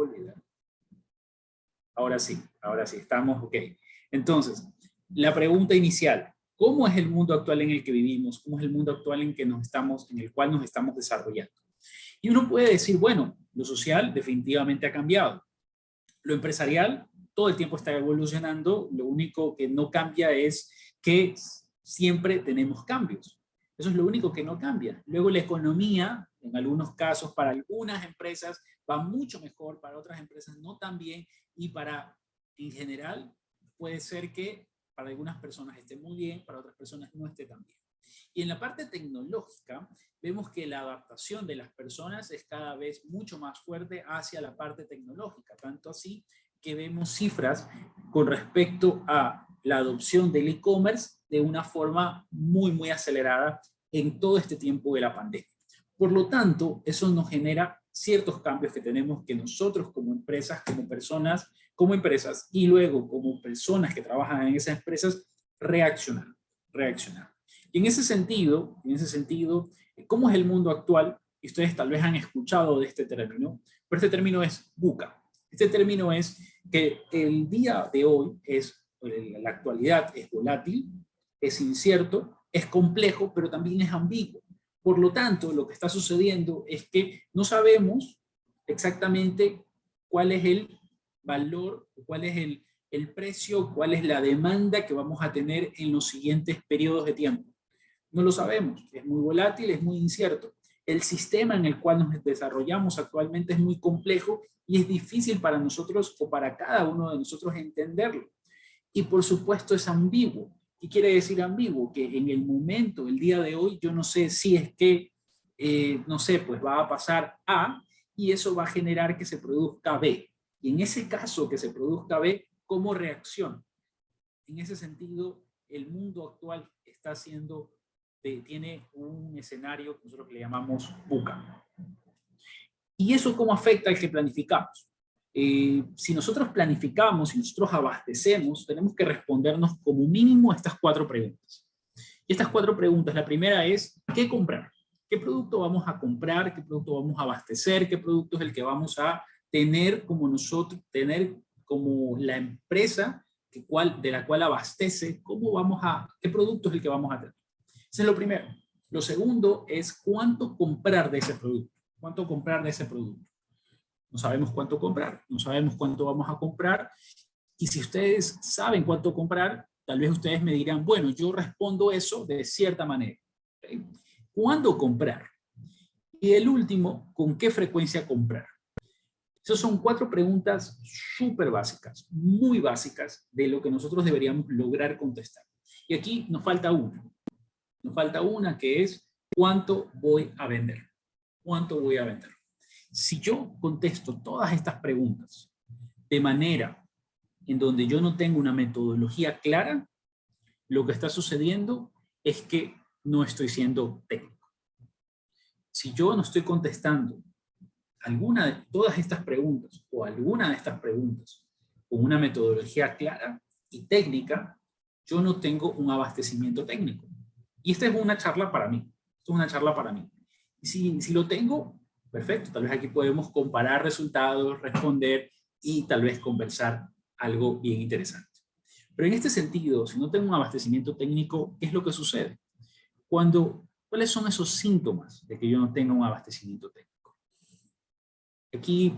olvidar. Ahora sí, estamos ok. Entonces, la pregunta inicial, ¿cómo es el mundo actual en el que vivimos? ¿Cómo es el mundo actual en el cual nos estamos desarrollando? Y uno puede decir, bueno, lo social definitivamente ha cambiado. Lo empresarial todo el tiempo está evolucionando, lo único que no cambia es que siempre tenemos cambios. Eso es lo único que no cambia. Luego la economía, en algunos casos, para algunas empresas va mucho mejor, para otras empresas no tan bien, y en general, puede ser que para algunas personas esté muy bien, para otras personas no esté tan bien. Y en la parte tecnológica, vemos que la adaptación de las personas es cada vez mucho más fuerte hacia la parte tecnológica, tanto así que vemos cifras con respecto a la adopción del e-commerce de una forma muy, muy acelerada en todo este tiempo de la pandemia. Por lo tanto, eso nos genera ciertos cambios que tenemos que nosotros como empresas, como personas, como empresas y luego como personas que trabajan en esas empresas, reaccionar. Y en ese sentido, ¿cómo es el mundo actual? Y ustedes tal vez han escuchado de este término, pero este término es VUCA. Este término es que el día de hoy la actualidad es volátil, es incierto, es complejo, pero también es ambiguo. Por lo tanto, lo que está sucediendo es que no sabemos exactamente cuál es el valor, cuál es el precio, cuál es la demanda que vamos a tener en los siguientes periodos de tiempo. No lo sabemos, es muy volátil, es muy incierto. El sistema en el cual nos desarrollamos actualmente es muy complejo y es difícil para nosotros o para cada uno de nosotros entenderlo. Y por supuesto es ambiguo. ¿Qué quiere decir ambiguo? Que en el momento, el día de hoy, yo no sé si es que, no sé, pues va a pasar A y eso va a generar que se produzca B. Y en ese caso que se produzca B, ¿cómo reacciona? En ese sentido, el mundo actual está tiene un escenario que nosotros le llamamos VUCA. ¿Y eso cómo afecta al que planificamos? Si nosotros planificamos, si nosotros abastecemos, tenemos que respondernos como mínimo estas 4 preguntas. Y estas 4 preguntas, la primera es, ¿qué comprar? ¿Qué producto vamos a comprar? ¿Qué producto vamos a abastecer? ¿Qué producto es el que vamos a tener como nosotros, tener como la empresa de la cual abastece? ¿Qué producto es el que vamos a tener? Eso es lo primero. Lo segundo es cuánto comprar de ese producto. ¿Cuánto comprar de ese producto? No sabemos cuánto comprar, no sabemos cuánto vamos a comprar. Y si ustedes saben cuánto comprar, tal vez ustedes me dirán, bueno, yo respondo eso de cierta manera. ¿Okay? ¿Cuándo comprar? Y el último, ¿con qué frecuencia comprar? Esas son 4 preguntas súper básicas, muy básicas, de lo que nosotros deberíamos lograr contestar. Y aquí nos falta una. Nos falta una que es, ¿cuánto voy a vender? ¿Cuánto voy a vender? Si yo contesto todas estas preguntas de manera en donde yo no tengo una metodología clara, lo que está sucediendo es que no estoy siendo técnico. Si yo no estoy contestando todas estas preguntas o alguna de estas preguntas con una metodología clara y técnica, yo no tengo un abastecimiento técnico. Y esta es una charla para mí. Esto es una charla para mí. Y si lo tengo, perfecto. Tal vez aquí podemos comparar resultados, responder y tal vez conversar algo bien interesante. Pero en este sentido, si no tengo un abastecimiento técnico, ¿qué es lo que sucede? ¿Cuáles son esos síntomas de que yo no tenga un abastecimiento técnico? Aquí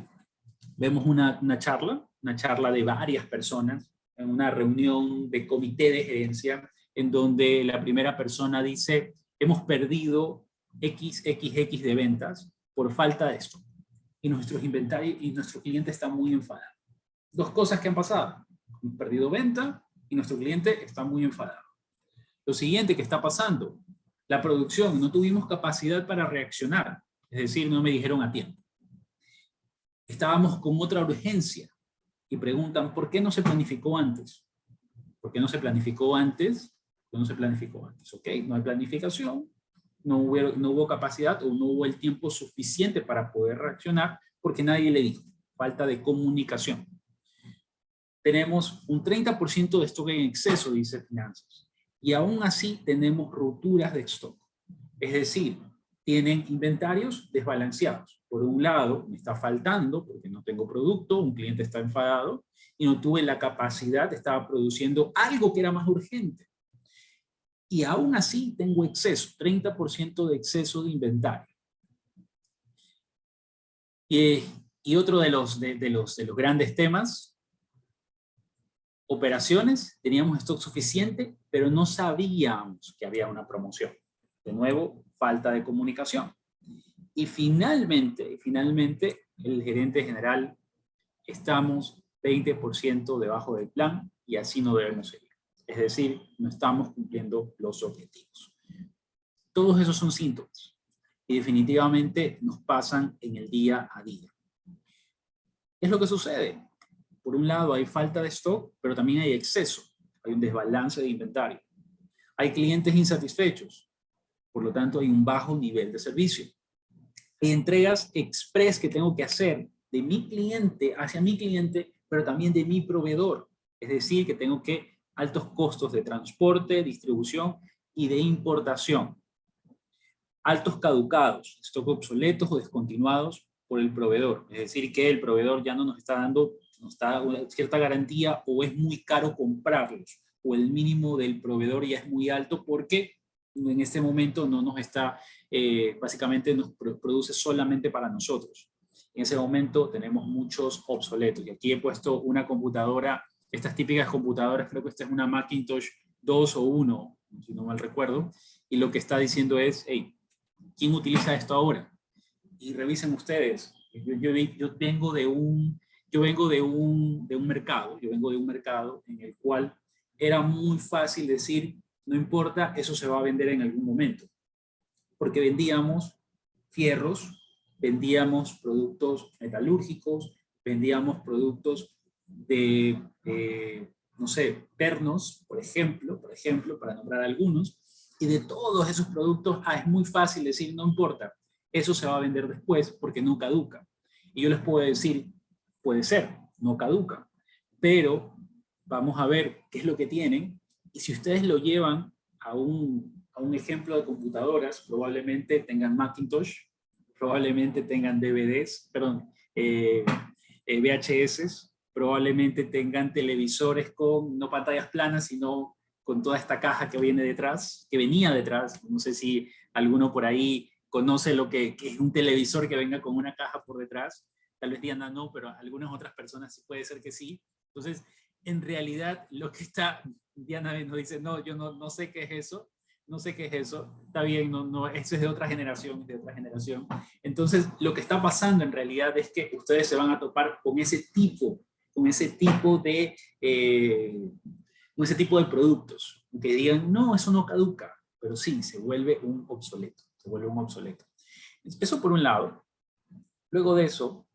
vemos una charla de varias personas en una reunión de comité de gerencia en donde la primera persona dice, hemos perdido XXX de ventas por falta de esto. Y nuestros inventarios y nuestro cliente está muy enfadado. 2 cosas que han pasado. Hemos perdido venta y nuestro cliente está muy enfadado. Lo siguiente que está pasando, la producción, no tuvimos capacidad para reaccionar. Es decir, no me dijeron a tiempo. Estábamos con otra urgencia y preguntan, ¿por qué no se planificó antes? ¿Por qué no se planificó antes? ¿Por qué no se planificó antes? Ok, no hay planificación, no hubo capacidad o no hubo el tiempo suficiente para poder reaccionar porque nadie le dijo. Falta de comunicación. Tenemos un 30% de stock en exceso, dice Finanzas. Y aún así tenemos rupturas de stock. Es decir, tienen inventarios desbalanceados. Por un lado, me está faltando porque no tengo producto, un cliente está enfadado y no tuve la capacidad, estaba produciendo algo que era más urgente. Y aún así tengo exceso, 30% de exceso de inventario. Y otro de los grandes temas, operaciones, teníamos stock suficiente, pero no sabíamos que había una promoción. De nuevo, falta de comunicación. Y finalmente, el gerente general, estamos 20% debajo del plan y así no debemos seguir. Es decir, no estamos cumpliendo los objetivos. Todos esos son síntomas y definitivamente nos pasan en el día a día. ¿Qué es lo que sucede? Por un lado hay falta de stock, pero también hay exceso. Hay un desbalance de inventario. Hay clientes insatisfechos. Por lo tanto, hay un bajo nivel de servicio. Hay entregas express que tengo que hacer de mi cliente hacia mi cliente, pero también de mi proveedor. Es decir, que tengo altos costos de transporte, distribución y de importación. Altos caducados, stock obsoletos o descontinuados por el proveedor. Es decir, que el proveedor ya no nos está dando una cierta garantía o es muy caro comprarlos o el mínimo del proveedor ya es muy alto porque en este momento no nos está, básicamente nos produce solamente para nosotros. En ese momento tenemos muchos obsoletos. Y aquí he puesto una computadora, estas típicas computadoras, creo que esta es una Macintosh 2 o 1, si no mal recuerdo, y lo que está diciendo es, hey, ¿quién utiliza esto ahora? Y revisen ustedes, yo vengo de un mercado en el cual era muy fácil decir, no importa, eso se va a vender en algún momento. Porque vendíamos fierros, vendíamos productos metalúrgicos, vendíamos productos no sé, pernos, por ejemplo, para nombrar algunos, y de todos esos productos es muy fácil decir, no importa, eso se va a vender después porque no caduca. Y yo les puedo decir, puede ser, no caduca, pero vamos a ver qué es lo que tienen, y si ustedes lo llevan a un ejemplo de computadoras, probablemente tengan Macintosh, probablemente tengan DVDs, perdón, VHS, probablemente tengan televisores con no pantallas planas, sino con toda esta caja que viene detrás, que venía detrás. No sé si alguno por ahí conoce lo que es un televisor que venga con una caja por detrás. Tal vez Diana no, pero algunas otras personas sí puede ser que sí. Entonces, en realidad, lo que está, Diana nos dice, no, yo no sé qué es eso. No sé qué es eso, está bien, eso es de otra generación, Entonces, lo que está pasando en realidad es que ustedes se van a topar con ese tipo de productos, que digan, no, eso no caduca, pero sí, se vuelve un obsoleto, Eso por un lado. Luego de eso,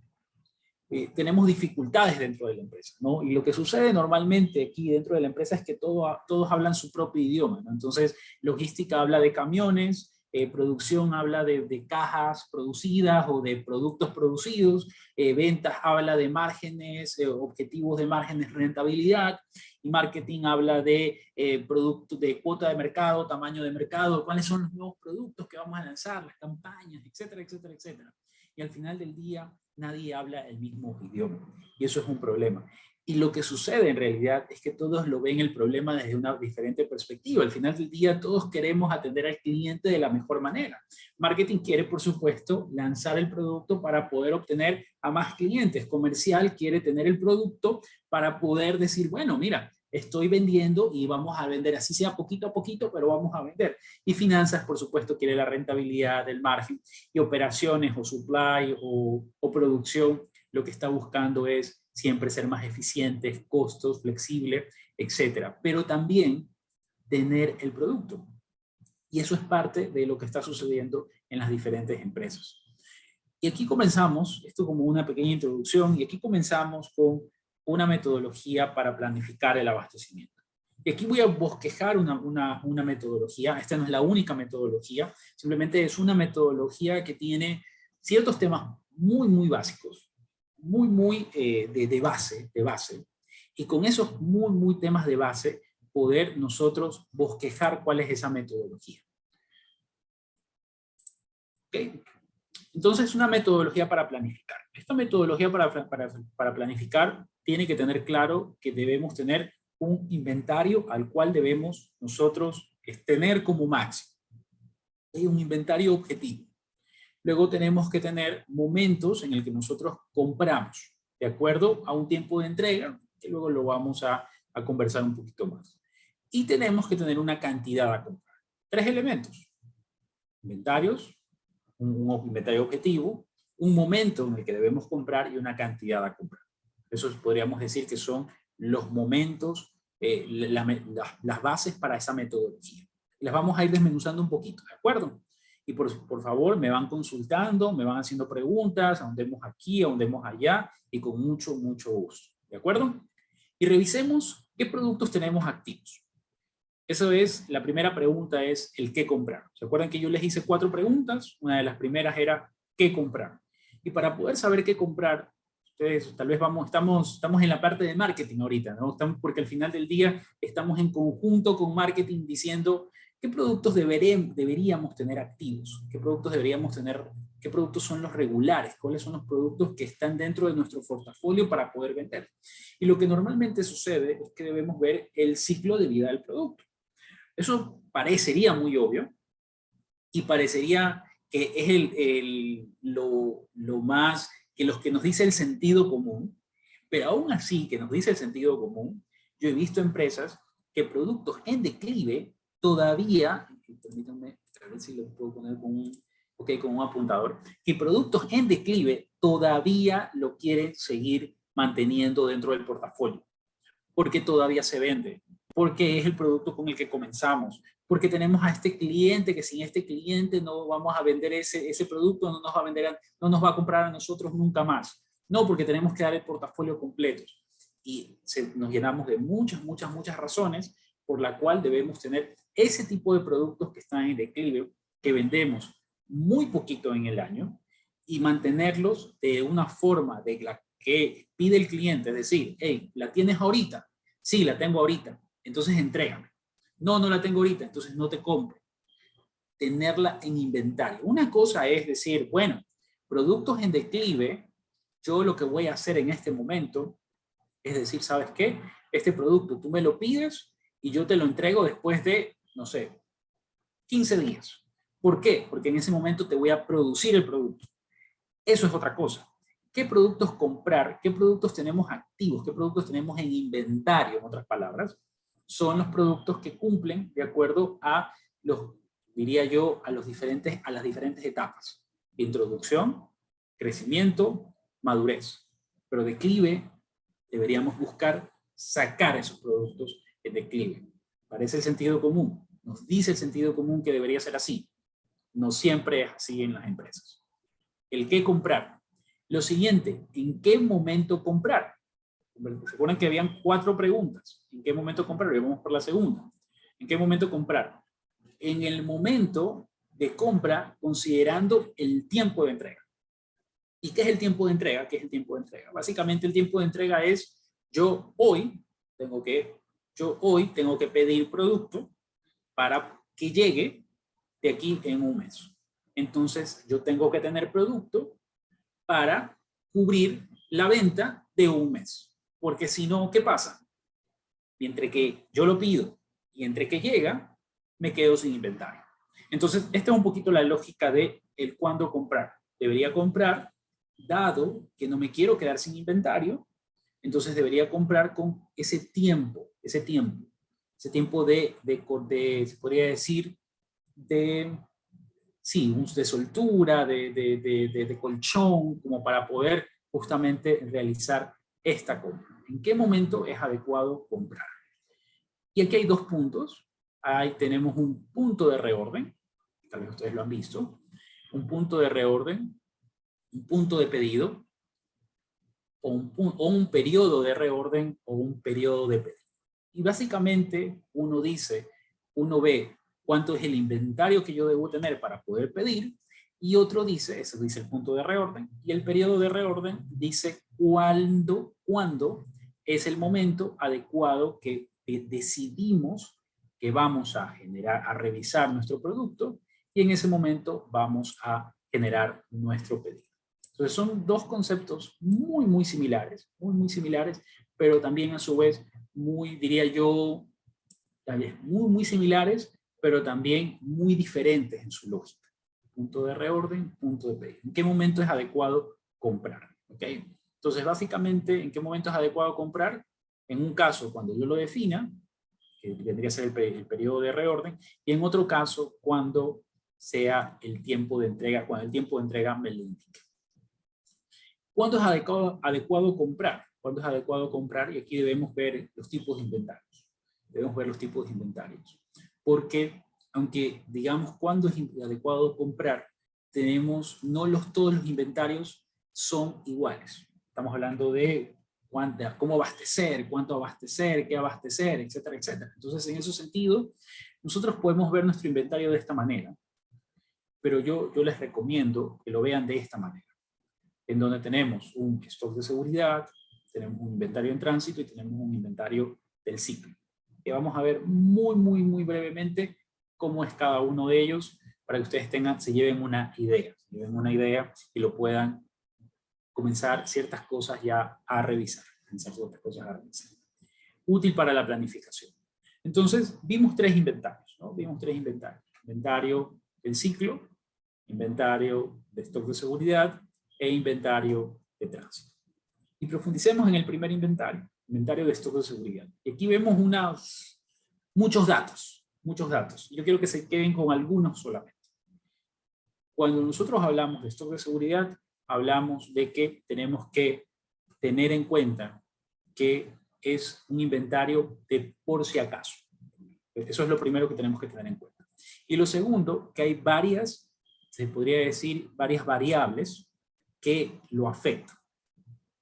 tenemos dificultades dentro de la empresa, ¿no? Y lo que sucede normalmente aquí dentro de la empresa es que todos hablan su propio idioma, ¿no? Entonces, logística habla de camiones, producción habla de cajas producidas o de productos producidos, ventas habla de márgenes, objetivos de márgenes, rentabilidad, y marketing habla de productos, de cuota de mercado, tamaño de mercado, cuáles son los nuevos productos que vamos a lanzar, las campañas, etcétera, etcétera, etcétera. Y al final del día nadie habla el mismo idioma y eso es un problema. Y lo que sucede en realidad es que todos lo ven el problema desde una diferente perspectiva. Al final del día todos queremos atender al cliente de la mejor manera. Marketing quiere, por supuesto, lanzar el producto para poder obtener a más clientes. Comercial quiere tener el producto para poder decir, bueno, mira, estoy vendiendo y vamos a vender, así sea poquito a poquito, pero vamos a vender. Y finanzas, por supuesto, quiere la rentabilidad del margen. Y operaciones o supply o producción, lo que está buscando es siempre ser más eficientes, costos, flexibles, etcétera. Pero también tener el producto. Y eso es parte de lo que está sucediendo en las diferentes empresas. Y aquí comenzamos, esto como una pequeña introducción, y aquí comenzamos con una metodología para planificar el abastecimiento. Y aquí voy a bosquejar una metodología. Esta no es la única metodología, simplemente es una metodología que tiene ciertos temas muy, muy básicos, muy de base, y con esos muy temas de base, poder nosotros bosquejar cuál es esa metodología. ¿Okay? Entonces, una metodología para planificar. Esta metodología para planificar tiene que tener claro que debemos tener un inventario al cual debemos nosotros tener como máximo. Hay un inventario objetivo. Luego tenemos que tener momentos en el que nosotros compramos, de acuerdo a un tiempo de entrega, que luego lo vamos a conversar un poquito más. Y tenemos que tener una cantidad a comprar. 3 elementos. Inventarios, un inventario objetivo, un momento en el que debemos comprar y una cantidad a comprar. Eso podríamos decir que son los momentos, las bases para esa metodología. Las vamos a ir desmenuzando un poquito, ¿de acuerdo? Y por favor, me van consultando, me van haciendo preguntas, ahondemos aquí, ahondemos allá, y con mucho, mucho gusto, ¿de acuerdo? Y revisemos qué productos tenemos activos. Eso es, la primera pregunta es el qué comprar. ¿Se acuerdan que yo les hice 4 preguntas? Una de las primeras era qué comprar. Y para poder saber qué comprar, ustedes tal vez estamos en la parte de marketing ahorita, ¿no? Porque al final del día estamos en conjunto con marketing diciendo qué productos deberíamos tener activos, qué productos deberíamos tener, qué productos son los regulares, cuáles son los productos que están dentro de nuestro portafolio para poder vender. Y lo que normalmente sucede es que debemos ver el ciclo de vida del producto. Eso parecería muy obvio y parecería que es lo más, que los que nos dice el sentido común, pero aún así que nos dice el sentido común, yo he visto empresas que productos en declive todavía, permítanme, a ver si lo puedo poner con un apuntador, que productos en declive todavía lo quieren seguir manteniendo dentro del portafolio, porque todavía se vende, porque es el producto con el que comenzamos, porque tenemos a este cliente que sin este cliente no vamos a vender ese producto, no nos va a comprar a nosotros nunca más. No, porque tenemos que dar el portafolio completo. Y nos llenamos de muchas, muchas, muchas razones por la cual debemos tener ese tipo de productos que están en declive, que vendemos muy poquito en el año, y mantenerlos de una forma de la que pide el cliente, es decir, hey, ¿la tienes ahorita? Sí, la tengo ahorita, entonces entrégame. No, no la tengo ahorita, entonces no te compro. Tenerla en inventario. Una cosa es decir, bueno, productos en declive, yo lo que voy a hacer en este momento es decir, ¿sabes qué? Este producto tú me lo pides y yo te lo entrego después de, no sé, 15 días. ¿Por qué? Porque en ese momento te voy a producir el producto. Eso es otra cosa. ¿Qué productos comprar? ¿Qué productos tenemos activos? ¿Qué productos tenemos en inventario? En otras palabras, son los productos que cumplen de acuerdo a diría yo, a las diferentes etapas. Introducción, crecimiento, madurez. Pero declive, deberíamos buscar sacar esos productos en declive. Parece el sentido común. Nos dice el sentido común que debería ser así. No siempre es así en las empresas. El qué comprar. Lo siguiente, ¿en qué momento comprar? Se acuerdan que habían 4 preguntas. ¿En qué momento comprar? Y vamos por la segunda. ¿En qué momento comprar? En el momento de compra, considerando el tiempo de entrega. ¿Y qué es el tiempo de entrega? ¿Qué es el tiempo de entrega? Básicamente el tiempo de entrega es, yo hoy tengo que pedir producto para que llegue de aquí en un mes. Entonces yo tengo que tener producto para cubrir la venta de un mes. Porque si no, ¿qué pasa? Mientras que yo lo pido y entre que llega, me quedo sin inventario. Entonces, esta es un poquito la lógica de el cuándo comprar. Debería comprar, dado que no me quiero quedar sin inventario, entonces debería comprar con ese tiempo se podría decir, de soltura, de colchón, como para poder justamente realizar esta compra. ¿En qué momento es adecuado comprar? Y aquí hay 2 puntos. Ahí tenemos un punto de reorden, tal vez ustedes lo han visto, un punto de reorden, un punto de pedido, o un periodo de reorden o un periodo de pedido. Y básicamente uno ve cuánto es el inventario que yo debo tener para poder pedir, y otro dice, eso dice el punto de reorden, y el periodo de reorden dice cuándo es el momento adecuado que decidimos que vamos a revisar nuestro producto, y en ese momento vamos a generar nuestro pedido. Entonces son dos conceptos muy similares, muy similares, pero también a su vez muy, diría yo, también muy similares, pero también muy diferentes en su lógica. Punto de reorden, punto de pedido. ¿En qué momento es adecuado comprar? ¿Okay? Entonces, básicamente, ¿en qué momento es adecuado comprar? En un caso, cuando yo lo defina, que vendría a ser el periodo de reorden, y en otro caso, cuando sea el tiempo de entrega, cuando el tiempo de entrega me lo indique. ¿Cuándo es adecuado comprar? ¿Cuándo es adecuado comprar? Y aquí debemos ver los tipos de inventarios. Debemos ver los tipos de inventarios. Porque, aunque digamos cuándo es adecuado comprar, tenemos, todos los inventarios son iguales. Estamos hablando de cómo abastecer, cuánto abastecer, qué abastecer, etcétera, etcétera. Entonces, en ese sentido, nosotros podemos ver nuestro inventario de esta manera, pero yo les recomiendo que lo vean de esta manera, en donde tenemos un stock de seguridad, tenemos un inventario en tránsito y tenemos un inventario del ciclo. Que vamos a ver muy brevemente cómo es cada uno de ellos, para que ustedes se lleven una idea y lo puedan comenzar ciertas cosas ya a revisar. Útil para la planificación. Entonces, vimos tres inventarios, ¿no? Vimos tres inventarios. Inventario del ciclo, inventario de stock de seguridad e inventario de tránsito. Y profundicemos en el primer inventario, inventario de stock de seguridad. Y aquí vemos muchos datos. Yo quiero que se queden con algunos solamente. Cuando nosotros hablamos de stock de seguridad, hablamos de que tenemos que tener en cuenta que es un inventario de por si acaso. Eso es lo primero que tenemos que tener en cuenta. Y lo segundo, que hay varias, se podría decir, varias variables que lo afectan.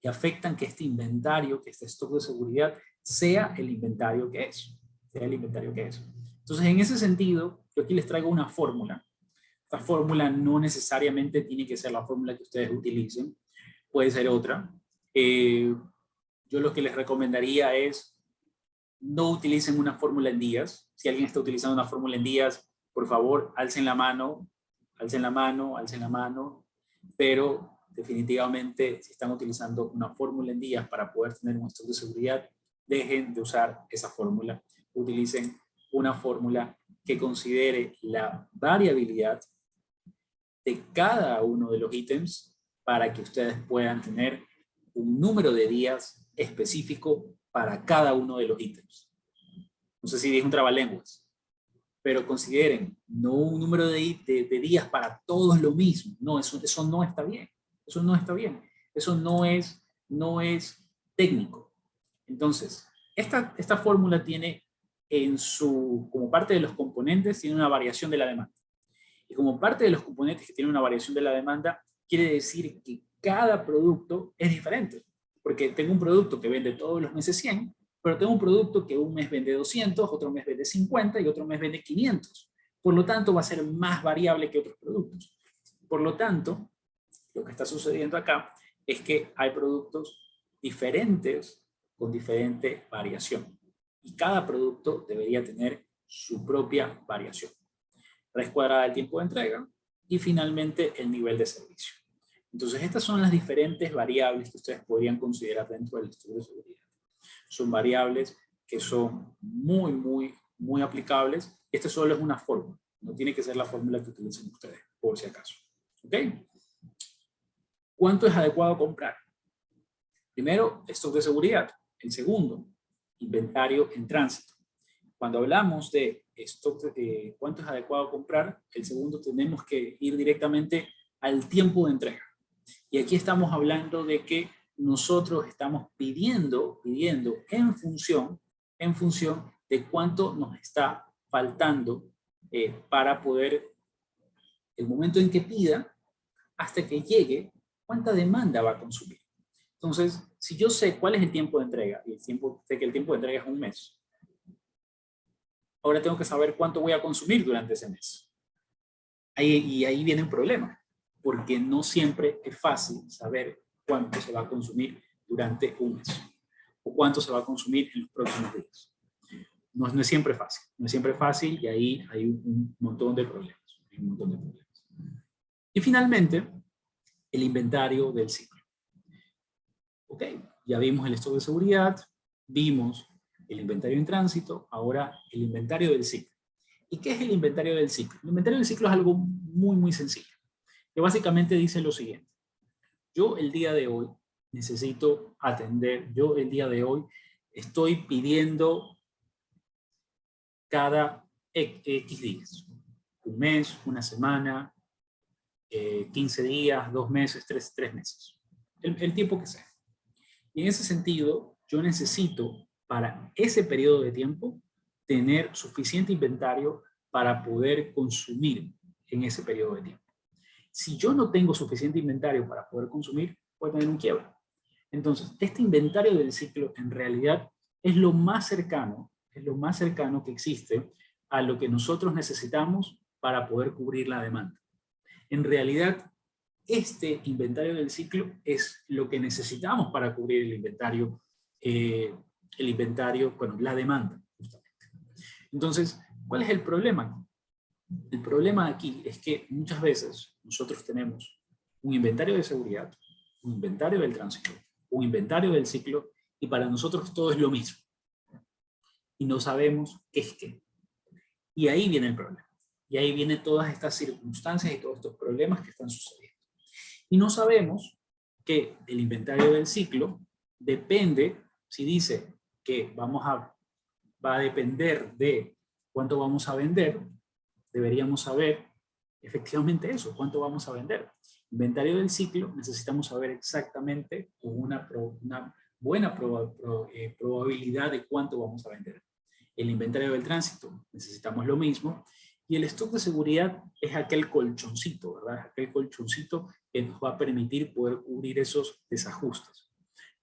Que afectan que este inventario, que este stock de seguridad, sea el inventario que es. Entonces, en ese sentido, yo aquí les traigo una fórmula. Esta fórmula no necesariamente tiene que ser la fórmula que ustedes utilicen, puede ser otra. Yo lo que les recomendaría es no utilicen una fórmula en días. Si alguien está utilizando una fórmula en días, por favor, alcen la mano, pero definitivamente si están utilizando una fórmula en días para poder tener un stock de seguridad, dejen de usar esa fórmula. Utilicen una fórmula que considere la variabilidad de cada uno de los ítems para que ustedes puedan tener un número de días específico para cada uno de los ítems. No sé si dije un trabalenguas, pero consideren no un número de días para todos lo mismo. No, eso no está bien. Eso no es técnico. Entonces, esta fórmula tiene como parte de los componentes, tiene una variación de la demanda. Y como parte de los componentes que tienen una variación de la demanda, quiere decir que cada producto es diferente. Porque tengo un producto que vende todos los meses 100, pero tengo un producto que un mes vende 200, otro mes vende 50 y otro mes vende 500. Por lo tanto, va a ser más variable que otros productos. Por lo tanto, lo que está sucediendo acá es que hay productos diferentes con diferente variación. Y cada producto debería tener su propia variación. Raíz cuadrada del tiempo de entrega y finalmente el nivel de servicio. Entonces, estas son las diferentes variables que ustedes podrían considerar dentro del estudio de seguridad. Son variables que son muy aplicables. Este solo es una fórmula. No tiene que ser la fórmula que utilicen ustedes, por si acaso. ¿Ok? ¿Cuánto es adecuado comprar? Primero, stock de seguridad. El segundo, inventario en tránsito. Cuando hablamos de cuánto es adecuado comprar, el segundo tenemos que ir directamente al tiempo de entrega. Y aquí estamos hablando de que nosotros estamos pidiendo en función de cuánto nos está faltando para poder, el momento en que pida, hasta que llegue, cuánta demanda va a consumir. Entonces, si yo sé cuál es el tiempo de entrega, y sé que el tiempo de entrega es un mes, ahora tengo que saber cuánto voy a consumir durante ese mes. Y ahí viene un problema, porque no siempre es fácil saber cuánto se va a consumir durante un mes, o cuánto se va a consumir en los próximos días. No es siempre fácil, y ahí hay un montón de problemas. Y finalmente, el inventario del ciclo. Ok, ya vimos el stock de seguridad, vimos el inventario en tránsito, ahora el inventario del ciclo. ¿Y qué es el inventario del ciclo? El inventario del ciclo es algo muy, muy sencillo, que básicamente dice lo siguiente. Yo el día de hoy necesito atender, yo el día de hoy estoy pidiendo cada X días. Un mes, una semana, 15 días, 2 meses, 3 meses. El tiempo que sea. Y en ese sentido, yo necesito para ese periodo de tiempo tener suficiente inventario para poder consumir en ese periodo de tiempo. Si yo no tengo suficiente inventario para poder consumir, voy a tener un quiebra. Entonces, este inventario del ciclo en realidad es lo más cercano que existe a lo que nosotros necesitamos para poder cubrir la demanda. En realidad, este inventario del ciclo es lo que necesitamos para cubrir bueno, la demanda, justamente. Entonces, ¿cuál es el problema? El problema aquí es que muchas veces nosotros tenemos un inventario de seguridad, un inventario del tránsito, un inventario del ciclo, y para nosotros todo es lo mismo. Y no sabemos qué es qué. Y ahí viene el problema. Y ahí vienen todas estas circunstancias y todos estos problemas que están sucediendo. Y no sabemos que el inventario del ciclo depende, si dice que va a depender de cuánto vamos a vender, deberíamos saber efectivamente eso, cuánto vamos a vender. Inventario del ciclo, necesitamos saber exactamente con una buena probabilidad de cuánto vamos a vender. El inventario del tránsito, necesitamos lo mismo. Y el stock de seguridad es aquel colchoncito, ¿verdad? Aquel colchoncito que nos va a permitir poder cubrir esos desajustes.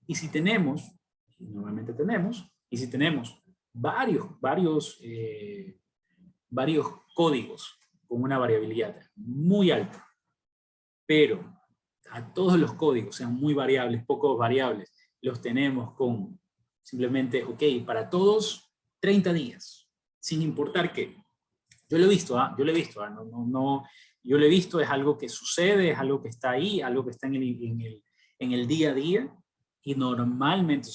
Y si tenemos, y normalmente tenemos, y si tenemos varios códigos con una variabilidad muy alta, pero a todos los códigos, sean muy variables, pocos variables, los tenemos con simplemente, ok, para todos 30 días, sin importar qué. Yo lo he visto, yo lo he visto, yo lo he visto, es algo que sucede, es algo que está ahí, algo que está en el día a día, y normalmente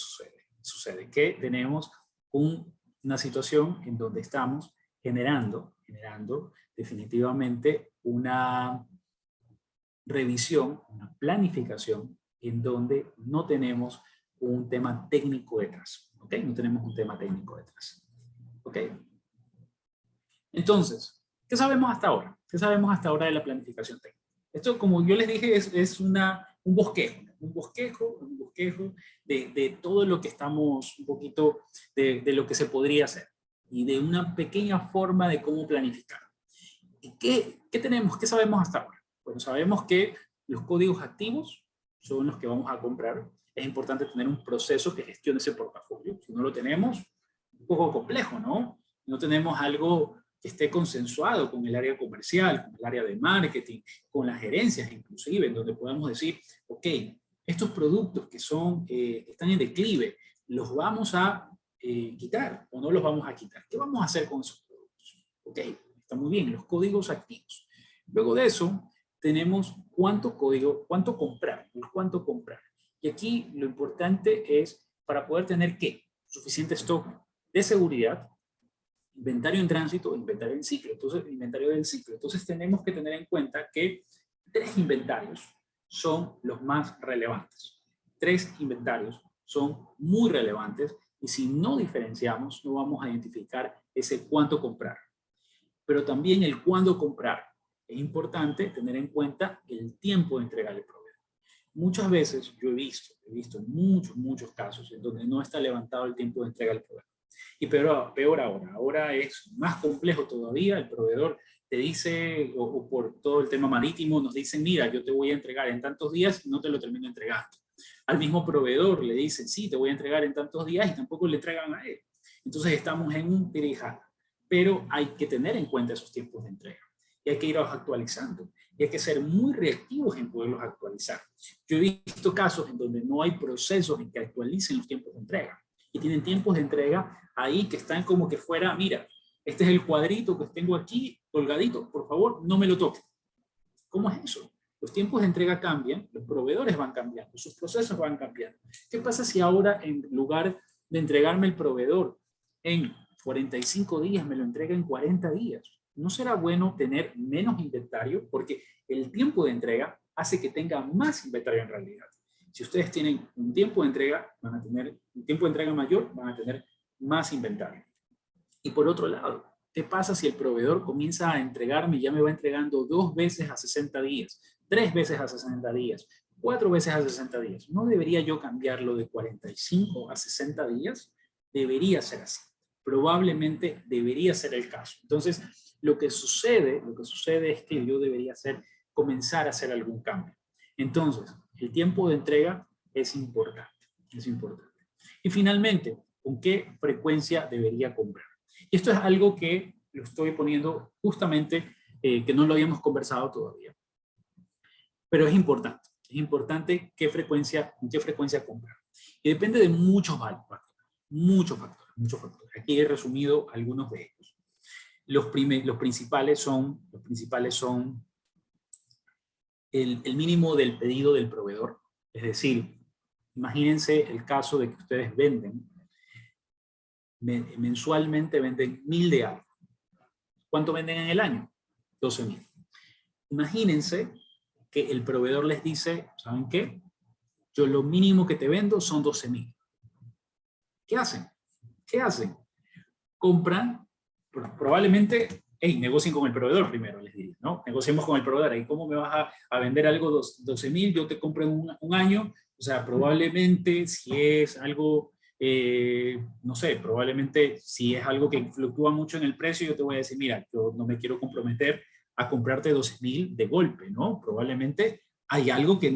sucede que tenemos una situación en donde estamos generando definitivamente una revisión, una planificación en donde no tenemos un tema técnico detrás, ¿ok? No tenemos un tema técnico detrás, ¿ok? Entonces, ¿qué sabemos hasta ahora? ¿Qué sabemos hasta ahora de la planificación técnica? Esto, como yo les dije, es un bosquejo de todo lo que estamos, un poquito de lo que se podría hacer y de una pequeña forma de cómo planificar. ¿Y qué tenemos? ¿Qué sabemos hasta ahora? Bueno, sabemos que los códigos activos son los que vamos a comprar. Es importante tener un proceso que gestione ese portafolio. Si no lo tenemos, un poco complejo, ¿no? No tenemos algo que esté consensuado con el área comercial, con el área de marketing, con las gerencias inclusive, en donde podamos decir, ok, estos productos que están en declive, ¿los vamos a quitar o no los vamos a quitar? ¿Qué vamos a hacer con esos productos? Ok, está muy bien, los códigos activos. Luego de eso, tenemos cuánto comprar. Y aquí lo importante es, para poder tener, ¿qué? Suficiente stock de seguridad, inventario en tránsito, inventario en ciclo. Entonces, inventario del ciclo. Entonces, tenemos que tener en cuenta que 3 inventarios son los más relevantes. 3 inventarios son muy relevantes, y si no diferenciamos, no vamos a identificar ese cuánto comprar. Pero también el cuándo comprar. Es importante tener en cuenta el tiempo de entrega del proveedor. Muchas veces yo he visto muchos casos en donde no está levantado el tiempo de entrega del proveedor. Y peor ahora es más complejo todavía. El proveedor te dice, o por todo el tema marítimo, nos dicen, mira, yo te voy a entregar en tantos días y no te lo termino entregando. Al mismo proveedor le dicen, sí, te voy a entregar en tantos días y tampoco le entregan a él. Entonces estamos en un tirijala. Pero hay que tener en cuenta esos tiempos de entrega. Y hay que irlos actualizando. Y hay que ser muy reactivos en poderlos actualizar. Yo he visto casos en donde no hay procesos en que actualicen los tiempos de entrega. Y tienen tiempos de entrega ahí que están como que fuera, mira, este es el cuadrito que tengo aquí colgadito, por favor, no me lo toque. ¿Cómo es eso? Los tiempos de entrega cambian, los proveedores van cambiando, sus procesos van cambiando. ¿Qué pasa si ahora, en lugar de entregarme el proveedor en 45 días, me lo entrega en 40 días? ¿No será bueno tener menos inventario? Porque el tiempo de entrega hace que tenga más inventario en realidad. Si ustedes tienen un tiempo de entrega, van a tener un tiempo de entrega mayor, van a tener más inventario. Y por otro lado, ¿qué pasa si el proveedor comienza a entregarme y ya me va entregando 2 veces a 60 días, 3 veces a 60 días, 4 veces a 60 días? ¿No debería yo cambiarlo de 45 a 60 días? Debería ser así. Probablemente debería ser el caso. Entonces, lo que sucede es que yo debería comenzar a hacer algún cambio. Entonces, el tiempo de entrega es importante, es importante. Y finalmente, ¿con qué frecuencia debería comprar? Y esto es algo que lo estoy poniendo justamente, que no lo habíamos conversado todavía. Pero es importante qué frecuencia comprar. Y depende de muchos factores, muchos factores. Aquí he resumido algunos de ellos. Los principales son el mínimo del pedido del proveedor. Es decir, imagínense el caso de que ustedes venden, mensualmente venden 1000 de algo. ¿Cuánto venden en el año? 12.000. Imagínense que el proveedor les dice, ¿saben qué? Yo lo mínimo que te vendo son 12.000. ¿Qué hacen? Compran, probablemente, negocien con el proveedor primero, les diría, ¿no? Negociemos con el proveedor. ¿Y cómo me vas a vender algo 12.000? Yo te compro en un año. O sea, probablemente si es algo, no sé, probablemente si es algo que fluctúa mucho en el precio, yo te voy a decir, mira, yo no me quiero comprometer a comprarte 12.000 de golpe, ¿no? Probablemente hay algo que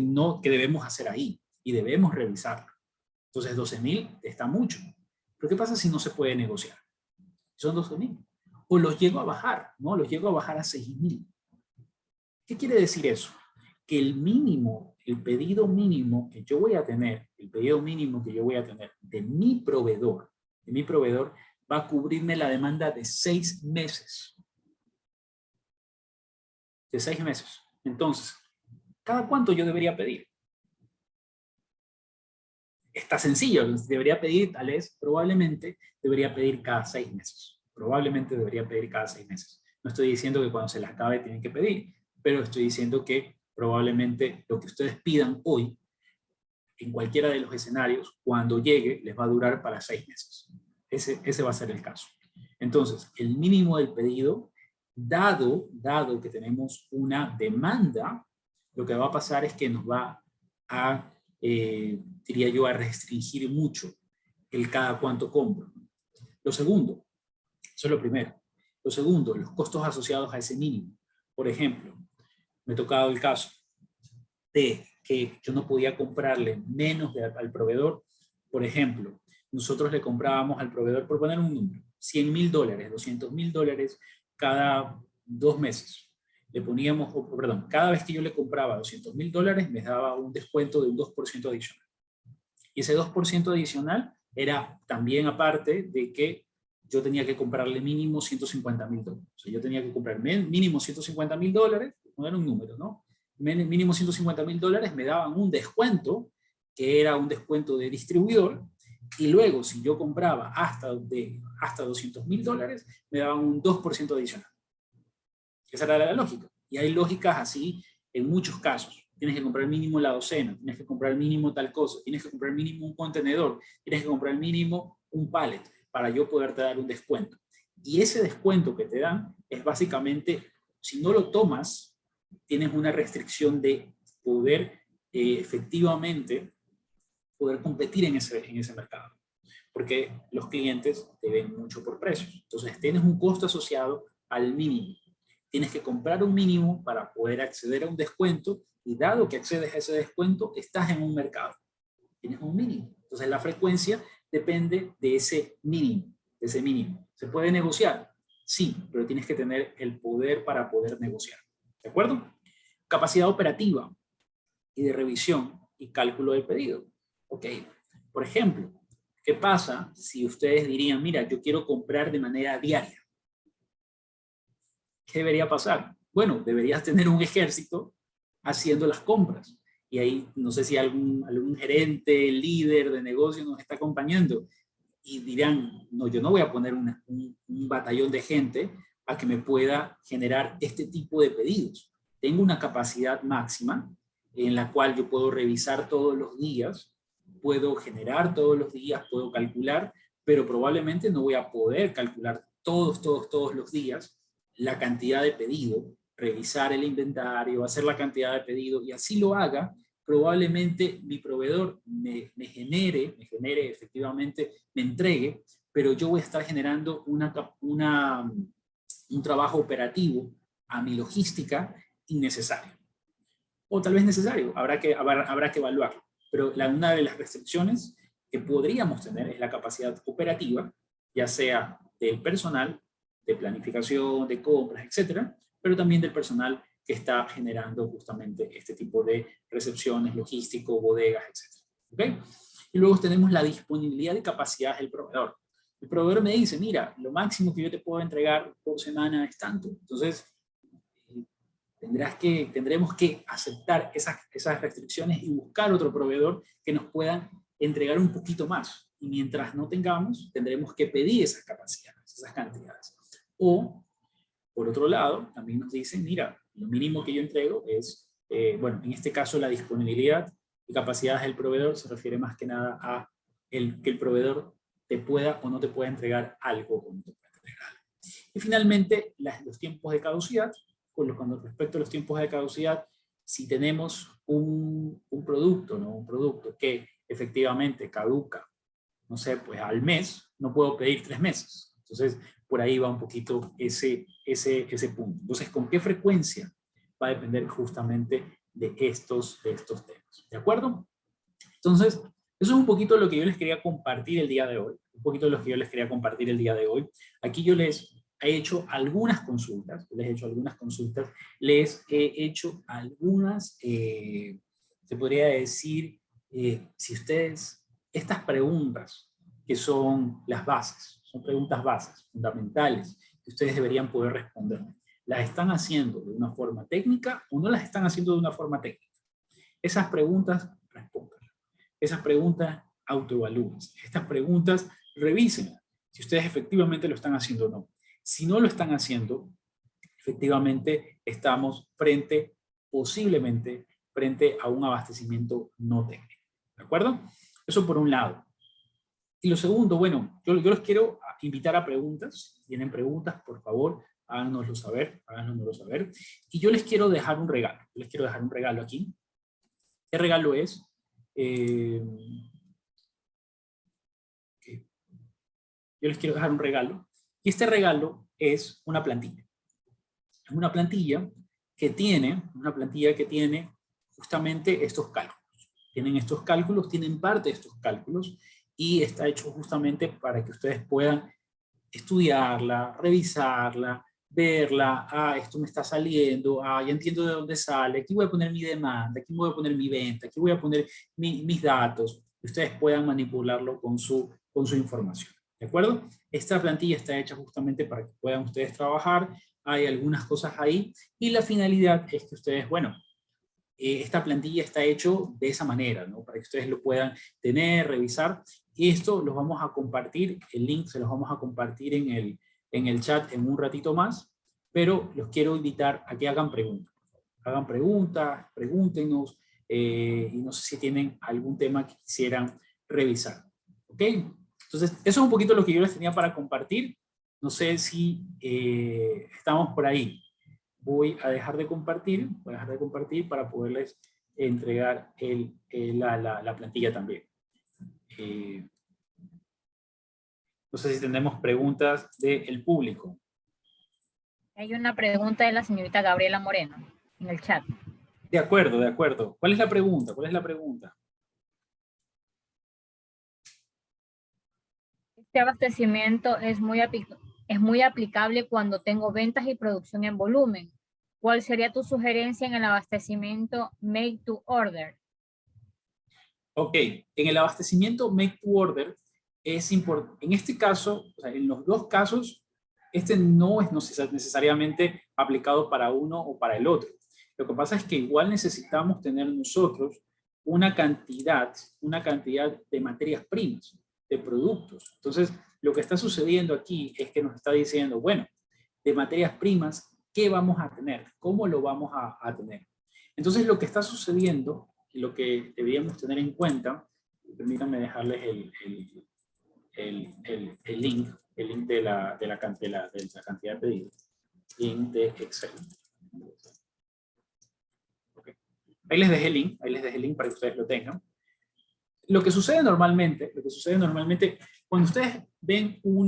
debemos hacer ahí y debemos revisarlo. Entonces 12.000 está mucho. Pero ¿qué pasa si no se puede negociar? Son 12.000. O los llego a bajar, ¿no? Los llego a bajar a 6.000. ¿Qué quiere decir eso? Que el pedido mínimo que yo voy a tener, de mi proveedor, va a cubrirme la demanda de 6 meses. De 6 meses. Entonces, ¿cada cuánto yo debería pedir? Está sencillo, debería pedir, probablemente debería pedir cada 6 meses. Probablemente debería pedir cada 6 meses. No estoy diciendo que cuando se les acabe tienen que pedir, pero estoy diciendo que probablemente lo que ustedes pidan hoy, en cualquiera de los escenarios, cuando llegue, les va a durar para 6 meses. Ese va a ser el caso. Entonces, el mínimo del pedido, dado que tenemos una demanda, lo que va a pasar es que nos va a, diría yo, a restringir mucho el cada cuánto compro. Lo segundo, eso es lo primero. Lo segundo, los costos asociados a ese mínimo. Por ejemplo, me ha tocado el caso de que yo no podía comprarle menos al proveedor. Por ejemplo, nosotros le comprábamos al proveedor, por poner un número, $100.000, $200.000 cada 2 meses. Le poníamos, perdón, cada vez que yo le compraba $200.000 me daba un descuento de un 2% adicional. Y ese 2% adicional era también aparte de que yo tenía que comprarle mínimo $150.000. O sea, yo tenía que comprar mínimo $150.000, poner un número, ¿no? Mínimo $150.000, me daban un descuento, que era un descuento de distribuidor, y luego si yo compraba hasta $200.000, me daban un 2% adicional. Esa era la lógica. Y hay lógicas así en muchos casos. Tienes que comprar mínimo la docena, tienes que comprar mínimo tal cosa, tienes que comprar mínimo un contenedor, tienes que comprar mínimo un pallet para yo poderte dar un descuento. Y ese descuento que te dan es básicamente, si no lo tomas, tienes una restricción de poder efectivamente poder competir en ese mercado. Porque los clientes te ven mucho por precios. Entonces tienes un costo asociado al mínimo. Tienes que comprar un mínimo para poder acceder a un descuento, y dado que accedes a ese descuento, estás en un mercado. Tienes un mínimo. Entonces la frecuencia depende de ese mínimo. ¿Se puede negociar? Sí, pero tienes que tener el poder para poder negociar. ¿De acuerdo? Capacidad operativa y de revisión y cálculo del pedido. Ok. Por ejemplo, ¿qué pasa si ustedes dirían, mira, yo quiero comprar de manera diaria? ¿Qué debería pasar? bueno, deberías tener un ejército haciendo las compras. Y ahí no sé si algún gerente, líder de negocio nos está acompañando y dirán, no, yo no voy a poner un batallón de gente a que me pueda generar este tipo de pedidos. Tengo una capacidad máxima en la cual yo puedo revisar todos los días, puedo generar todos los días, puedo calcular, pero probablemente no voy a poder calcular todos los días la cantidad de pedido, revisar el inventario, hacer la cantidad de pedido, y así lo haga, probablemente mi proveedor me genere efectivamente, me entregue, pero yo voy a estar generando un trabajo operativo a mi logística innecesario. O tal vez necesario, habrá que evaluarlo. Pero una de las restricciones que podríamos tener es la capacidad operativa, ya sea del personal, de planificación, de compras, etcétera, pero también del personal que está generando justamente este tipo de recepciones, logístico, bodegas, etcétera. ¿Okay? Y luego tenemos la disponibilidad de capacidades del proveedor. El proveedor me dice, mira, lo máximo que yo te puedo entregar por semana es tanto. Entonces, tendremos que aceptar esas restricciones y buscar otro proveedor que nos pueda entregar un poquito más. Y mientras no tengamos, tendremos que pedir esas capacidades, esas cantidades. O, por otro lado, también nos dicen, mira, lo mínimo que yo entrego es, bueno, en este caso la disponibilidad y capacidades del proveedor se refiere más que nada a que el proveedor te pueda o no te pueda entregar algo o no te pueda entregar algo. Y finalmente, los tiempos de caducidad. Con respecto a los tiempos de caducidad, si tenemos un producto, ¿no? Un producto que efectivamente caduca, no sé, pues al mes, no puedo pedir 3 meses. Entonces, por ahí va un poquito ese punto. Entonces, ¿con qué frecuencia? Va a depender justamente de estos temas. ¿De acuerdo? Entonces, eso es un poquito lo que yo les quería compartir el día de hoy. Un poquito de lo que yo les quería compartir el día de hoy. Aquí yo les he hecho algunas consultas, les he hecho algunas, se podría decir, si ustedes, estas preguntas que son las bases, son preguntas bases, fundamentales, que ustedes deberían poder responder, ¿las están haciendo de una forma técnica o no las están haciendo de una forma técnica? Esas preguntas, respondan. Esas preguntas, autoevalúense. Estas preguntas, revísenlas, si ustedes efectivamente lo están haciendo o no. Si no lo están haciendo, efectivamente estamos posiblemente frente a un abastecimiento no técnico. ¿De acuerdo? Eso por un lado. Y lo segundo, bueno, yo los quiero invitar a preguntas. Si tienen preguntas, por favor, háganoslo saber, Y yo les quiero dejar un regalo. Yo les quiero dejar un regalo aquí. ¿Qué regalo es? Yo les quiero dejar un regalo. Y este regalo es una plantilla. Es una plantilla que tiene justamente estos cálculos. Tienen parte de estos cálculos y está hecho justamente para que ustedes puedan estudiarla, revisarla, verla, esto me está saliendo, ya entiendo de dónde sale, aquí voy a poner mi demanda, aquí voy a poner mi venta, aquí voy a poner mis datos, que ustedes puedan manipularlo con su información. ¿De acuerdo? Esta plantilla está hecha justamente para que puedan ustedes trabajar, hay algunas cosas ahí, y la finalidad es que ustedes, bueno, esta plantilla está hecho de esa manera, ¿no? Para que ustedes lo puedan tener, revisar, y esto los vamos a compartir, el link se los vamos a compartir en el chat en un ratito más, pero los quiero invitar a que hagan preguntas. Hagan preguntas, pregúntenos, y no sé si tienen algún tema que quisieran revisar. ¿Ok? Entonces, eso es un poquito lo que yo les tenía para compartir. No sé si estamos por ahí. Voy a dejar de compartir para poderles entregar la plantilla también. No sé si tenemos preguntas del público. Hay una pregunta de la señorita Gabriela Moreno en el chat. De acuerdo. ¿Cuál es la pregunta? Este abastecimiento es muy aplicable cuando tengo ventas y producción en volumen. ¿Cuál sería tu sugerencia en el abastecimiento Make to Order? Ok, en el abastecimiento Make to Order es importante. En este caso, o sea, en los dos casos, este no es necesariamente aplicado para uno o para el otro. Lo que pasa es que igual necesitamos tener nosotros una cantidad de materias primas, de productos. Entonces, lo que está sucediendo aquí es que nos está diciendo, bueno, de materias primas, ¿qué vamos a tener? ¿Cómo lo vamos a tener? Entonces, lo que está sucediendo, y lo que deberíamos tener en cuenta, permítanme dejarles el link de la cantidad de pedidos, link de Excel. Okay. Ahí les dejé el link para que ustedes lo tengan. Lo que sucede normalmente, cuando ustedes ven un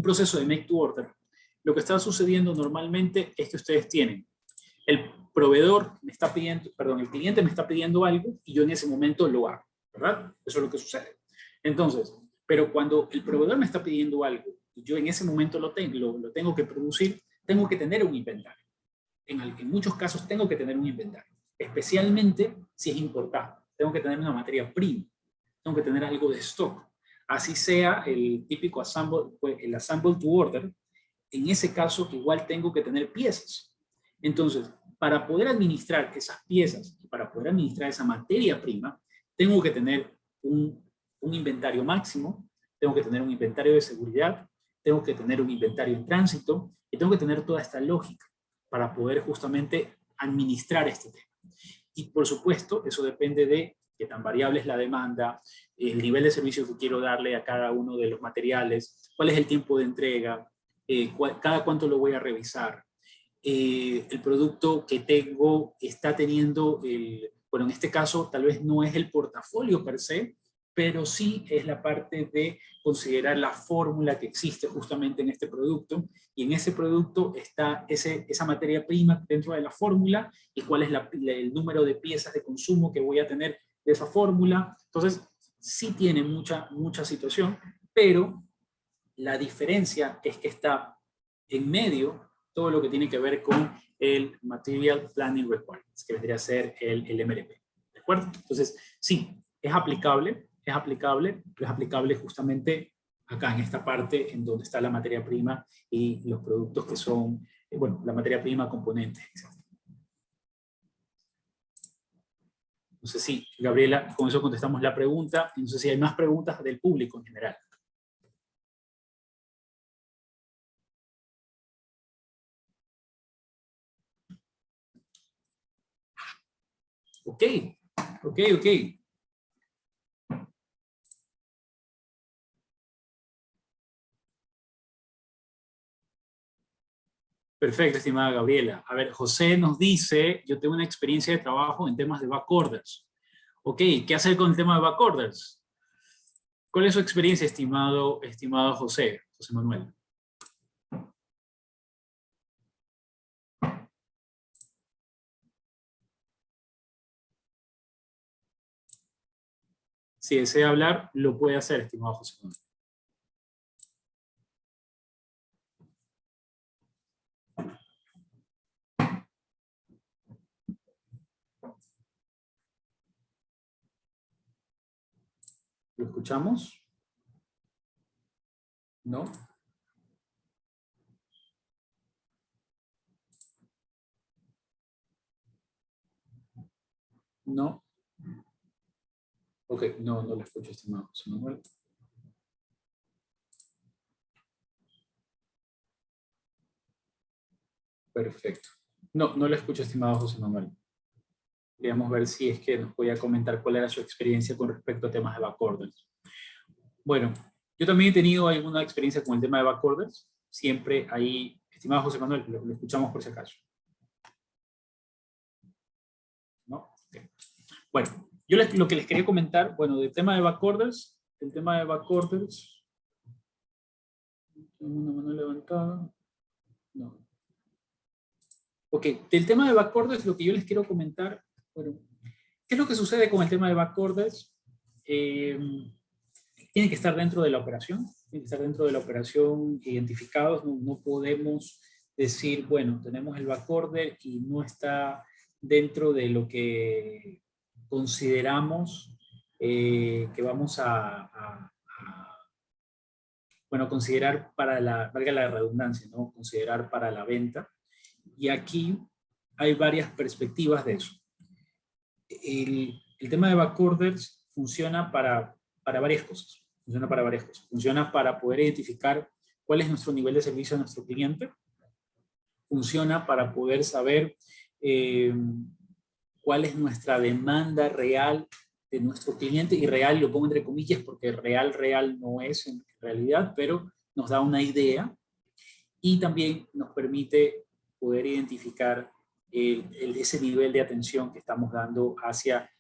proceso de make to order, lo que está sucediendo normalmente es que ustedes tienen el proveedor me está pidiendo, perdón, el cliente me está pidiendo algo y yo en ese momento lo hago, ¿verdad? Eso es lo que sucede. Entonces, pero cuando el proveedor me está pidiendo algo y yo en ese momento lo tengo que producir, tengo que tener un inventario. En muchos casos tengo que tener un inventario, especialmente si es importado. Tengo que tener una materia prima, tengo que tener algo de stock. Así sea el típico el assemble to order, en ese caso igual tengo que tener piezas. Entonces, para poder administrar esas piezas, para poder administrar esa materia prima, tengo que tener un inventario máximo, tengo que tener un inventario de seguridad, tengo que tener un inventario en tránsito y tengo que tener toda esta lógica para poder justamente administrar este tema. Y por supuesto, eso depende de qué tan variable es la demanda, el nivel de servicio que quiero darle a cada uno de los materiales, cuál es el tiempo de entrega, cada cuánto lo voy a revisar. El producto que tengo está teniendo, bueno, en este caso tal vez no es el portafolio per se, pero sí es la parte de considerar la fórmula que existe justamente en este producto, y en ese producto está esa materia prima dentro de la fórmula, y cuál es el número de piezas de consumo que voy a tener de esa fórmula. Entonces, sí tiene mucha situación, pero la diferencia es que está en medio todo lo que tiene que ver con el Material Planning Requirements, que vendría a ser el MRP. ¿De acuerdo? Entonces, sí, es aplicable justamente acá en esta parte en donde está la materia prima y los productos que son, bueno, la materia prima, componentes, etc. No sé si, Gabriela, con eso contestamos la pregunta, y no sé si hay más preguntas del público en general. Ok. Perfecto, estimada Gabriela. A ver, José nos dice, yo tengo una experiencia de trabajo en temas de backorders. Ok, ¿qué hacer con el tema de backorders? ¿Cuál es su experiencia, estimado José Manuel? Si desea hablar, lo puede hacer, estimado José Manuel. ¿Lo escuchamos? ¿No? ¿No? Ok, no lo escucho, estimado José Manuel. Perfecto. No lo escucho, estimado José Manuel. Queríamos ver si es que nos podía comentar cuál era su experiencia con respecto a temas de backorders. Bueno, yo también he tenido alguna experiencia con el tema de backorders. Siempre ahí, estimado José Manuel, lo escuchamos por si acaso. ¿No? Okay. Bueno, yo lo que les quería comentar, bueno, del tema de backorders, una mano levantada, no. Ok, del tema de backorders, lo que yo les quiero comentar, bueno, ¿qué es lo que sucede con el tema de backorders? Tiene que estar dentro de la operación, identificados, no podemos decir, bueno, tenemos el backorder y no está dentro de lo que consideramos que vamos a bueno, considerar para valga la redundancia, ¿no? Considerar para la venta. Y aquí hay varias perspectivas de eso. El tema de backorders funciona para varias cosas. Funciona para varias cosas. Funciona para poder identificar cuál es nuestro nivel de servicio a nuestro cliente. Funciona para poder saber cuál es nuestra demanda real de nuestro cliente, y real lo pongo entre comillas porque real no es en realidad, pero nos da una idea, y también nos permite poder identificar ese nivel de atención que estamos dando hacia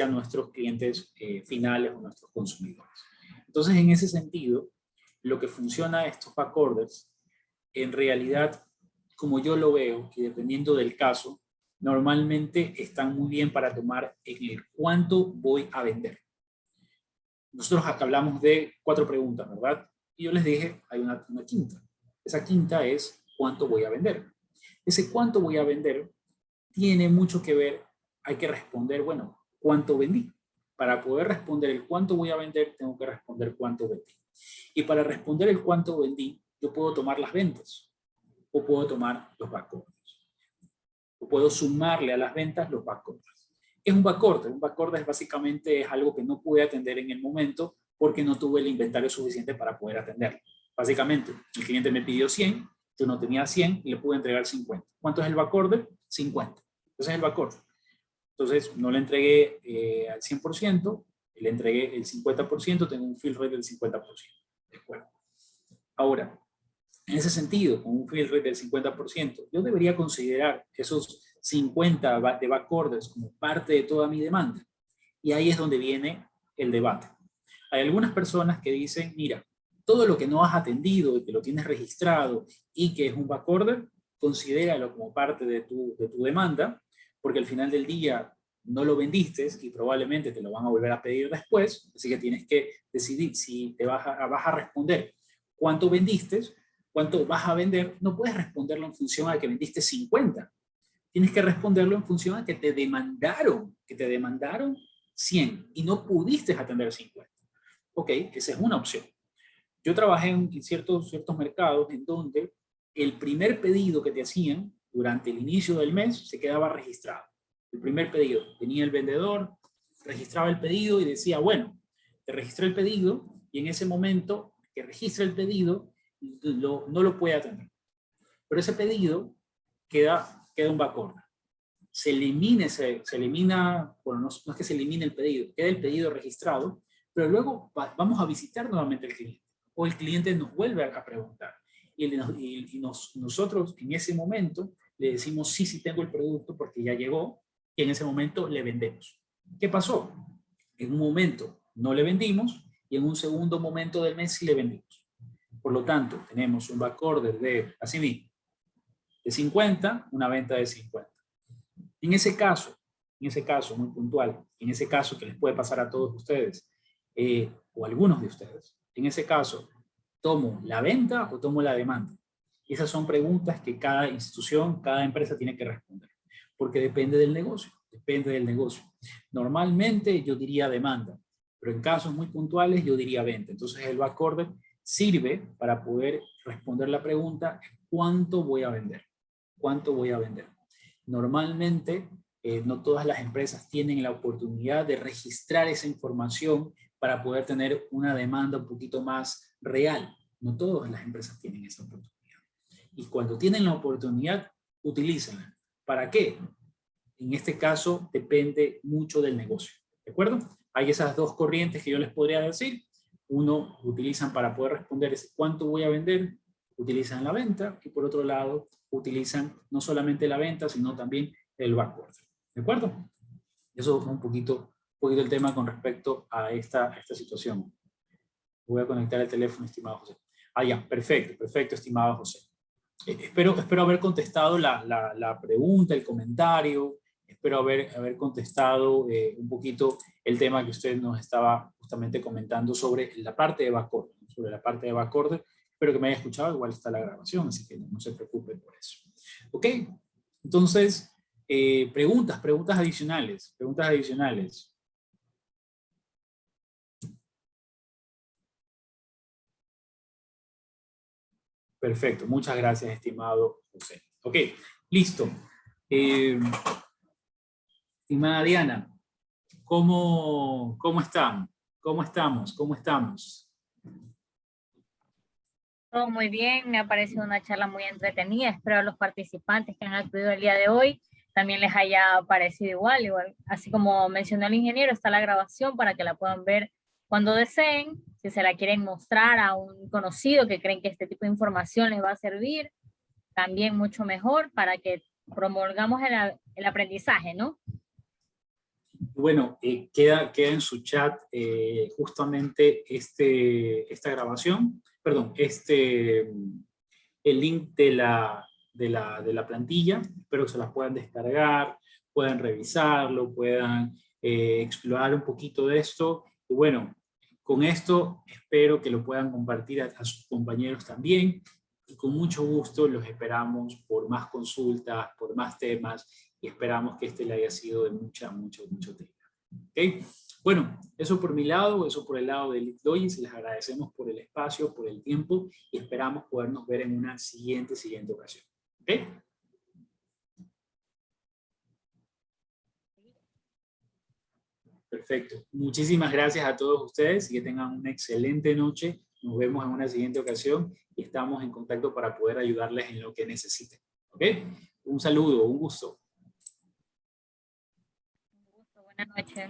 nuestros clientes finales o nuestros consumidores. Entonces, en ese sentido, lo que funciona estos backorders, en realidad, como yo lo veo, y dependiendo del caso, normalmente están muy bien para tomar en el cuánto voy a vender. Nosotros acá hablamos de 4 preguntas, ¿verdad? Y yo les dije, hay una quinta. Esa quinta es cuánto voy a vender. Ese cuánto voy a vender tiene mucho que ver, hay que responder, bueno, ¿cuánto vendí? Para poder responder el cuánto voy a vender, tengo que responder cuánto vendí. Y para responder el cuánto vendí, yo puedo tomar las ventas, o puedo tomar los backorders, o puedo sumarle a las ventas los backorders. ¿Qué es un backorder? Un backorder es básicamente algo que no pude atender en el momento porque no tuve el inventario suficiente para poder atenderlo. Básicamente, el cliente me pidió 100, yo no tenía 100 y le pude entregar 50. ¿Cuánto es el backorder? 50. Entonces es el backorder. Entonces no le entregué al 100%, le entregué el 50%, tengo un fill rate del 50%. ¿De acuerdo? Ahora, en ese sentido, con un fill rate del 50%, yo debería considerar esos 50 de backorders como parte de toda mi demanda. Y ahí es donde viene el debate. Hay algunas personas que dicen, mira, todo lo que no has atendido y que lo tienes registrado y que es un backorder, considéralo como parte de tu demanda, porque al final del día no lo vendiste y probablemente te lo van a volver a pedir después, así que tienes que decidir si te vas a responder cuánto vendiste, cuánto vas a vender. No puedes responderlo en función a que vendiste 50. Tienes que responderlo en función a que te demandaron 100 y no pudiste atender 50. Ok, esa es una opción. Yo trabajé en ciertos mercados en donde el primer pedido que te hacían durante el inicio del mes se quedaba registrado. El primer pedido, venía el vendedor, registraba el pedido y decía, bueno, te registré el pedido, y en ese momento que registra el pedido no lo puede atender. Pero ese pedido queda un backorder. Se elimina, bueno, no es que se elimine el pedido, queda el pedido registrado, pero luego vamos a visitar nuevamente al cliente, o el cliente nos vuelve a preguntar, y nosotros en ese momento le decimos sí tengo el producto porque ya llegó, y en ese momento le vendemos. ¿Qué pasó? En un momento no le vendimos, y en un segundo momento del mes sí le vendimos. Por lo tanto, tenemos un backorder de, así mismo, de 50, una venta de 50. En ese caso muy puntual, en ese caso que les puede pasar a todos ustedes, o a algunos de ustedes, en ese caso, ¿tomo la venta o tomo la demanda? Esas son preguntas que cada institución, cada empresa tiene que responder, porque depende del negocio, Normalmente yo diría demanda, pero en casos muy puntuales yo diría venta. Entonces el backorder sirve para poder responder la pregunta, ¿cuánto voy a vender? ¿Cuánto voy a vender? Normalmente, no todas las empresas tienen la oportunidad de registrar esa información para poder tener una demanda un poquito más real. No todas las empresas tienen esa oportunidad. Y cuando tienen la oportunidad, utilícenla. ¿Para qué? En este caso, depende mucho del negocio. ¿De acuerdo? Hay esas dos corrientes que yo les podría decir. Uno, utilizan para poder responder ese cuánto voy a vender, utilizan la venta, y por otro lado, utilizan no solamente la venta, sino también el backorder. ¿De acuerdo? Eso es un poquito el tema con respecto a esta situación. Voy a conectar el teléfono, estimado José. Ya, perfecto, estimado José. Espero haber contestado la pregunta, el comentario. Espero haber contestado un poquito el tema que usted nos estaba justamente comentando sobre la parte de backorder. Espero que me haya escuchado, igual está la grabación, así que no se preocupe por eso. ¿Ok? Entonces, preguntas adicionales. Perfecto, muchas gracias, estimado José. Ok, listo. Estimada Diana, ¿cómo están? ¿Cómo estamos? ¿Cómo estamos? Todo muy bien, me ha parecido una charla muy entretenida. Espero a los participantes que han acudido el día de hoy también les haya parecido igual. Así como mencionó el ingeniero, está la grabación para que la puedan ver cuando deseen. Si se la quieren mostrar a un conocido que creen que este tipo de información les va a servir, también mucho mejor para que promulgamos el aprendizaje, ¿no? Bueno, queda en su chat justamente esta grabación, perdón, el link de la plantilla. Espero que se la puedan descargar, puedan revisarlo, puedan explorar un poquito de esto. Y bueno, con esto espero que lo puedan compartir a sus compañeros también. Y con mucho gusto los esperamos por más consultas, por más temas, y esperamos que este le haya sido de mucho tema. ¿Okay? Bueno, eso por mi lado, eso por el lado de LeetLogix. Les agradecemos por el espacio, por el tiempo, y esperamos podernos ver en una siguiente ocasión. ¿Okay? Perfecto. Muchísimas gracias a todos ustedes y que tengan una excelente noche. Nos vemos en una siguiente ocasión y estamos en contacto para poder ayudarles en lo que necesiten. ¿Ok? Un saludo, un gusto. Buenas noches.